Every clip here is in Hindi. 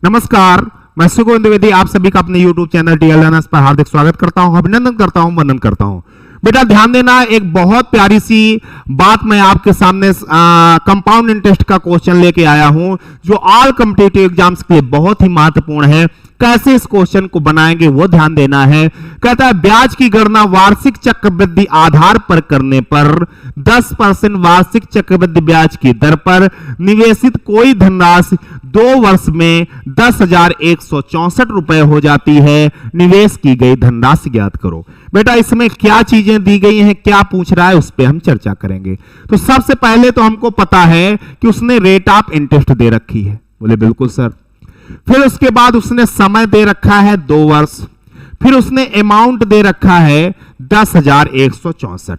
नमस्कार, मैं सुगोविंद द्विवेदी आप सभी का अपने YouTube चैनल टीएल लर्नर्स पर हार्दिक स्वागत करता हूं, अभिनंदन करता हूं, वंदन करता हूं। बेटा ध्यान देना, एक बहुत प्यारी सी बात मैं आपके सामने कंपाउंड इंटरेस्ट का क्वेश्चन लेके आया हूं जो ऑल कॉम्पिटिटिव एग्जाम्स के लिए बहुत ही महत्वपूर्ण है। कैसे इस क्वेश्चन को बनाएंगे वो ध्यान देना है। कहता है ब्याज की गणना वार्षिक चक्रवृद्धि आधार पर करने पर 10% वार्षिक चक्रवृद्धि ब्याज की दर पर निवेशित कोई धनराशि 2 वर्ष में 10,164 रुपए हो जाती है। निवेश की गई धनराशि ज्ञात करो। बेटा इसमें क्या चीजें दी गई हैं, क्या पूछ रहा है, उस पर हम चर्चा करेंगे। तो सबसे पहले तो हमको पता है कि उसने रेट ऑफ इंटरेस्ट दे रखी है। बोले बिल्कुल सर। फिर उसके बाद उसने समय दे रखा है 2 वर्ष। फिर उसने अमाउंट दे रखा है 10,164।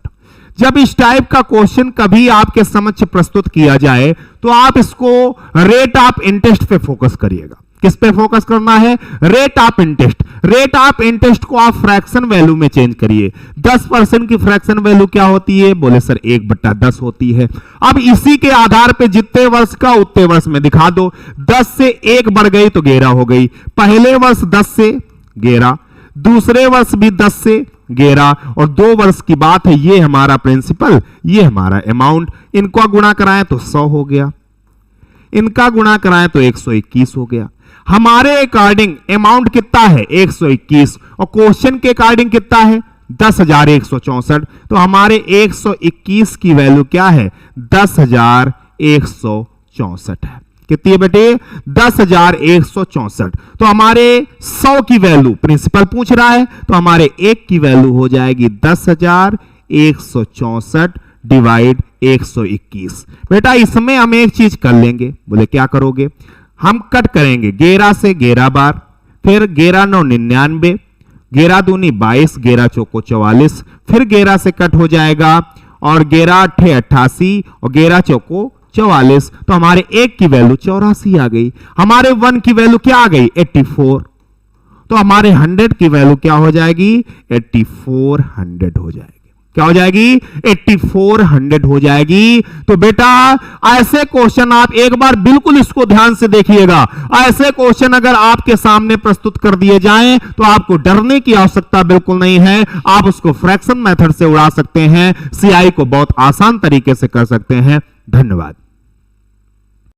जब इस टाइप का क्वेश्चन कभी आपके समक्ष प्रस्तुत किया जाए तो आप इसको रेट ऑफ इंटरेस्ट पे फोकस करिएगा। किस पे फोकस करना है? Rate of interest. Rate of interest को आप फ्रैक्शन वैल्यू में चेंज करिए। 10% की फ्रैक्शन वैल्यू क्या होती है? बोले सर 1/10 होती है। अब इसी के आधार पे जितने वर्ष का उतने वर्ष में दिखा दो। 10 से 1 बढ़ गई तो 11 हो गई। पहले वर्ष 10 से 11, दूसरे वर्ष भी 10 से 11 और 2 वर्ष की बात है। ये हमारा प्रिंसिपल, ये हमारा अमाउंट। इनको गुणा कराएं तो 100 हो गया, इनका गुणा कराएं तो 121 हो गया। हमारे अकॉर्डिंग अमाउंट कितना है? 121 और क्वेश्चन के अकॉर्डिंग कितना है? 10,164। तो हमारे 121 की वैल्यू क्या है? 10,164 है। कितनी है बेटे? 10,164। तो हमारे 100 की वैल्यू प्रिंसिपल पूछ रहा है तो हमारे 1 की वैल्यू हो जाएगी 10,164 डिवाइड 121। बेटा इसमें हम एक चीज कर लेंगे। बोले क्या करोगे? हम कट करेंगे 11 से 11 बार, फिर 11 9 99, 11 दूनी 22, 11 चौको 44, फिर 11 से कट हो जाएगा और 11 8 88 और 11 चौको 44। तो हमारे 1 की वैल्यू 84 आ गई। हमारे 1 की वैल्यू क्या आ गई? 84। तो हमारे 100 की वैल्यू क्या हो जाएगी? 8400 हो जाएगी। क्या हो जाएगी? 8400 हो जाएगी। तो बेटा ऐसे क्वेश्चन आप एक बार बिल्कुल इसको ध्यान से देखिएगा। ऐसे क्वेश्चन अगर आपके सामने प्रस्तुत कर दिए जाएं तो आपको डरने की आवश्यकता बिल्कुल नहीं है। आप उसको फ्रैक्शन मेथड से उड़ा सकते हैं, सीआई को बहुत आसान तरीके से कर सकते हैं। धन्यवाद।